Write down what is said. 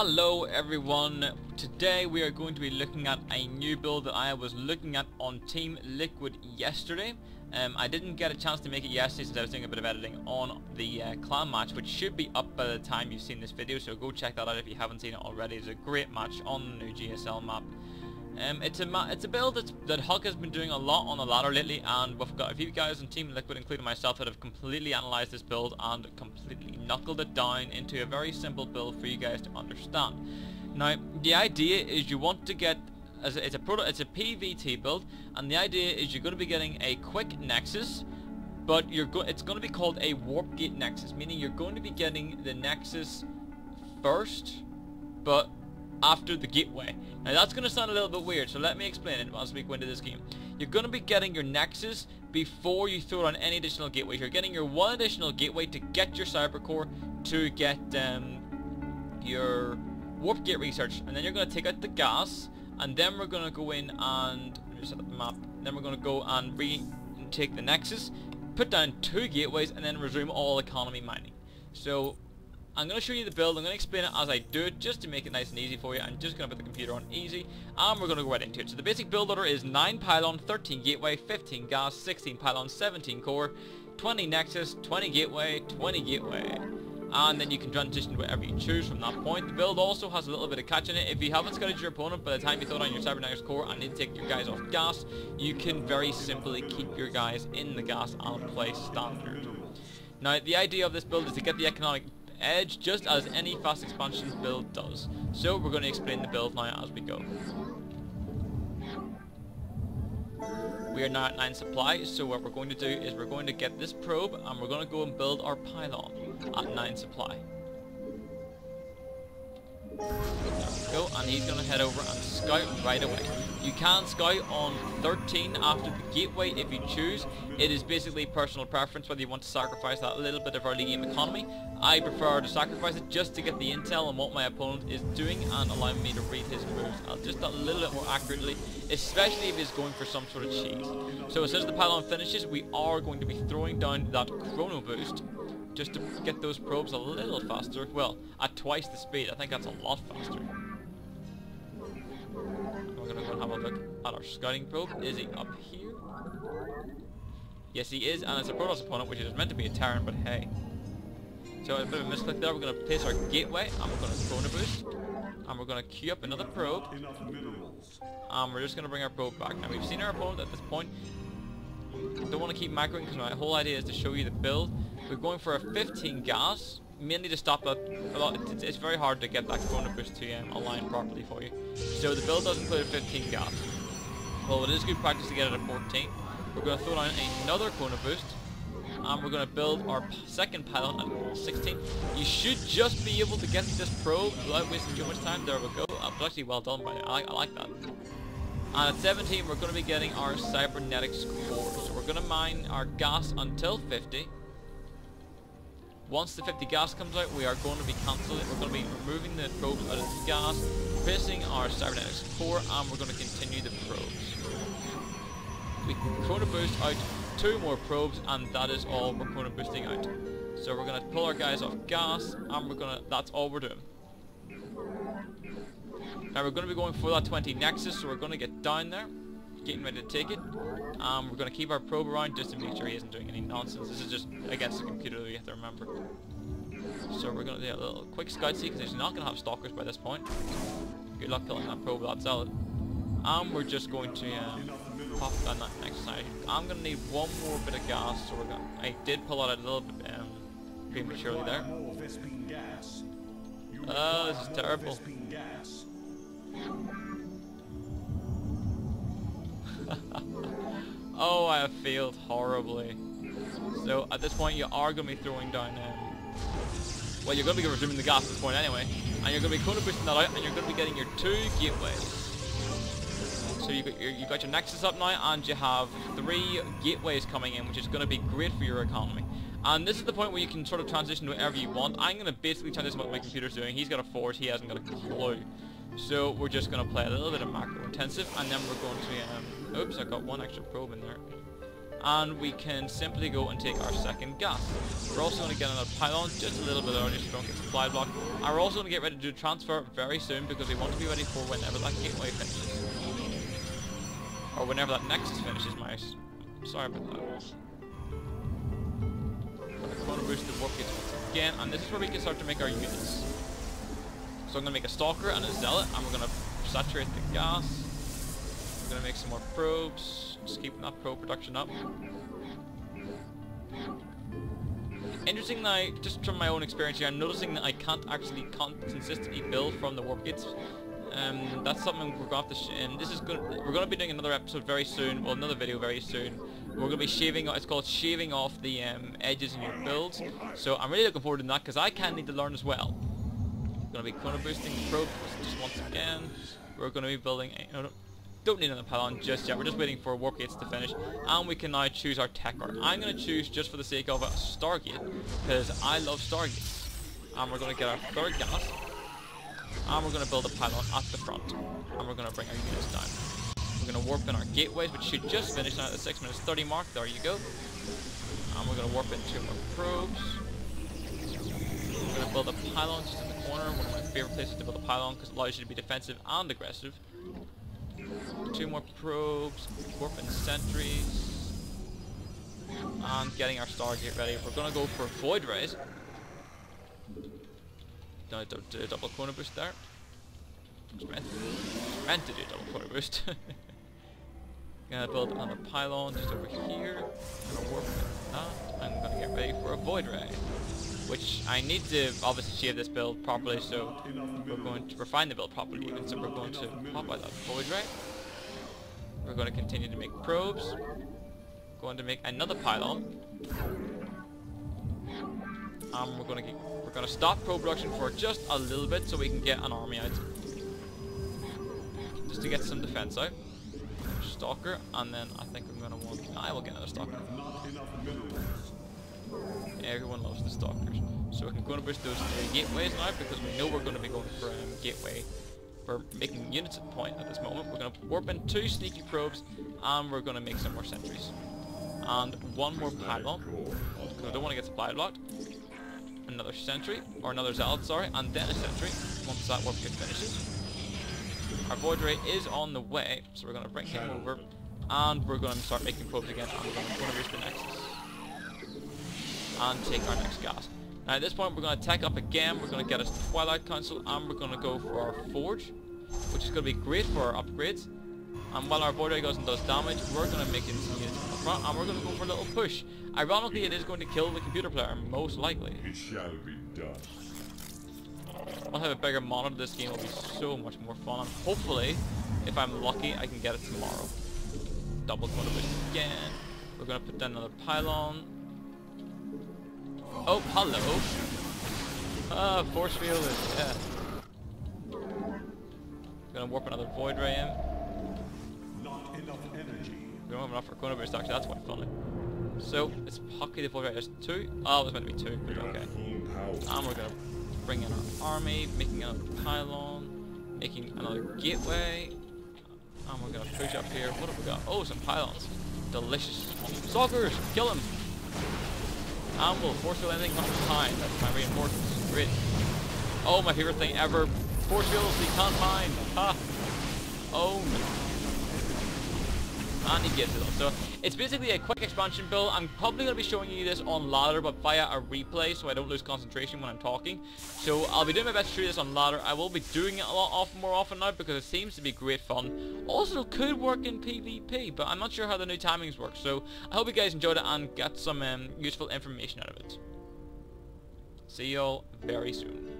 Hello everyone, today we are going to be looking at a new build that I was looking at on Team Liquid yesterday. I didn't get a chance to make it yesterday since I was doing a bit of editing on the clan match, which should be up by the time you've seen this video, so go check that out if you haven't seen it already. It's a great match on the new GSL map. It's a build that HuK has been doing a lot on the ladder lately, and we've got a few guys on Team Liquid, including myself, that have completely analysed this build and completely knuckled it down into a very simple build for you guys to understand. Now, the idea is you want to get, it's a PvT build, and the idea is you're going to be getting a quick Nexus, but it's going to be called a warp gate Nexus, meaning you're going to be getting the Nexus first, but after the gateway. Now that's going to sound a little bit weird, so let me explain it as we go into this game. You're going to be getting your Nexus before you throw on any additional gateways. You're getting your one additional gateway to get your Cybercore, to get your warp gate research, and then you're going to take out the gas, and then we're going to go in and set up the map. Then we're going to go and take the Nexus, put down 2 gateways, and then resume all economy mining. So I'm going to show you the build. I'm going to explain it as I do it, just to make it nice and easy for you. I'm just going to put the computer on easy, and we're going to go right into it. So the basic build order is 9 Pylon, 13 gateway, 15 gas, 16 Pylon, 17 core, 20 Nexus, 20 gateway, 20 gateway. And then you can transition to whatever you choose from that point. The build also has a little bit of catch in it. If you haven't scouted your opponent by the time you throw down your Cybernetics core and need to take your guys off gas, you can very simply keep your guys in the gas and play standard. Now, the idea of this build is to get the economic edge, just as any fast expansion build does. So we're going to explain the build now as we go. We are now at 9 supply, so what we're going to do is we're going to get this probe and we're going to go and build our pylon at 9 supply. There we go, and he's going to head over and scout right away. You can scout on 13 after the gateway if you choose. It is basically personal preference whether you want to sacrifice that little bit of early game economy. I prefer to sacrifice it just to get the intel on what my opponent is doing and allow me to read his moves just a little bit more accurately, especially if he's going for some sort of cheese. So as soon as the pylon finishes, we are going to be throwing down that chrono boost just to get those probes a little faster. Well, at twice the speed. I think that's a lot faster. We're going to go and have a look at our scouting probe. Is he up here? Yes, he is, and it's a Protoss opponent, which is meant to be a Terran, but hey. So a bit of a misclick there. We're going to place our gateway, and we're going to chrono boost, and we're going to queue up another probe, and we're just going to bring our probe back. Now, we've seen our opponent at this point. Don't want to keep macroing because my whole idea is to show you the build. We're going for a 15 gas, mainly to stop that. It's very hard to get that chrono boost to align properly for you. So the build does include a 15 gas. Well, it is good practice to get it at 14. We're going to throw down another chrono boost, and we're going to build our second pylon at 16. You should just be able to get this probe without wasting too much time. There we go. That was actually well done by you. I like that. And at 17, we're going to be getting our Cybernetics core. So we're going to mine our gas until 50. Once the 50 gas comes out, we are going to be cancelling it. We're going to be removing the probes out of the gas, placing our Cybernetics core, and we're going to continue the probes. We can chrono boost out 2 more probes, and that is all we're chrono boosting out. So we're going to pull our guys off gas, and that's all we're doing. Now we're going to be going for that 20 Nexus, so we're going to get down there, getting ready to take it. We're going to keep our probe around just to make sure he isn't doing any nonsense. This is just against the computer that you have to remember. So we're going to do a little quick scout see, because he's not going to have stalkers by this point. Good luck killing that probe, that's solid. And we're just going to pop down that Nexus. I'm going to need one more bit of gas, so I did pull out a little bit prematurely there. Oh, this is terrible. Oh, I have failed horribly. So at this point, you are going to be throwing down. Well, you're going to be resuming the gas at this point anyway, and you're going to be chrono boosting that out, and you're going to be getting your 2 gateways. So you got your Nexus up now, and you have 3 gateways coming in, which is going to be great for your economy. And this is the point where you can sort of transition to whatever you want. I'm going to basically transition what my computer's doing. He's got a force, he hasn't got a clue. So we're just going to play a little bit of macro intensive, and then we're going to oops, I got 1 extra probe in there. and we can simply go and take our second gas. We're also going to get another pylon just a little bit earlier so we don't get supply block. And we're also going to get ready to do transfer very soon because we want to be ready for whenever that gateway finishes. Or whenever that Nexus finishes, sorry about that. We're going to boost the warp gates once again, and this is where we can start to make our units. So I'm going to make a Stalker and a Zealot, and we're going to saturate the gas. We're going to make some more probes, just keeping that probe production up. Interesting now, just from my own experience here, I'm noticing that I can't actually consistently build from the warp gates. That's something we're going to have to we're going to be doing another episode very soon, well another video very soon. We're going to be shaving, it's called shaving off the edges in your builds. So I'm really looking forward to that because I can need to learn as well. We're going to be chrono boosting the probe just once again. We're going to be building don't need another pylon just yet, we're just waiting for warp gates to finish, and we can now choose our tech art. I'm going to choose, just for the sake of a Stargate, because I love Stargates. And we're going to get our third gas, and we're going to build a pylon at the front, and we're going to bring our units down. We're going to warp in our gateways, which should just finish now at the 6 minutes 30 mark, there you go. And we're going to warp in 2 more probes. We're going to build a pylon just in the corner, one of my favourite places to build a pylon, because it allows you to be defensive and aggressive. 2 more probes, warping sentries, and getting our Stargate ready. We're going to go for Void Rays. Don't do a double chrono boost there. Meant to do a double chrono boost. Gonna build another pylon just over here. Gonna warp that. I'm gonna get ready for a Void Ray, which I need to obviously shave this build properly, so we're going to refine the build properly even, so we're going to pop out that Void Ray. We're going to continue to make probes. Going to make another pylon. We're going to stop probe production for just a little bit so we can get an army out. Just to get some defense out. Stalker, and then I think I'm going to want... I will get another Stalker. Everyone loves the Stalkers. So we can go and boost those gateways now because we know we're going to be going for gateway. We're making units at point at this moment. We're going to warp in 2 sneaky probes, and we're going to make some more sentries. And 1 more pylon, because I don't want to get supply blocked. Another sentry, or another Zealot, sorry, and then a sentry, once that warp gate finishes. Our Void Ray is on the way, so we're going to bring him over, and we're going to start making probes again, and we're going to reach the Nexus. And take our next gas. Now at this point we're going to tech up again, we're going to get us Twilight Council, and we're going to go for our Forge, which is going to be great for our upgrades. And while our Void Ray goes and does damage, we're going to make some units in the front, and we're going to go for a little push. Ironically, it is going to kill the computer player, most likely. It shall be done. I'll have a bigger monitor, this game will be so much more fun, and hopefully, if I'm lucky, I can get it tomorrow. Double chrono boost again. We're going to put down another pylon. Oh, hello. Force field is, yeah. Gonna warp another Void Ray in. Not enough energy. We don't have enough for chrono boost, actually, that's quite funny. So, it's hockey the Void Ray. There's 2. Oh, it was meant to be 2, but okay. And we're gonna bring in our army, making another pylon, making another gateway. And we're gonna push up here. What have we got? Oh, some pylons. Delicious. Stalkers! Kill him! And we'll force field anything left behind. That's my reinforcements. Great. Oh, my favorite thing ever. Force fields he can't find. Ha! Oh no. And he gets it all. So it's basically a quick expansion build. I'm probably going to be showing you this on ladder, but via a replay, so I don't lose concentration when I'm talking. So I'll be doing my best to show this on ladder. I will be doing it a lot more often now because it seems to be great fun. Also could work in PvP, but I'm not sure how the new timings work. So I hope you guys enjoyed it and got some useful information out of it. See y'all very soon.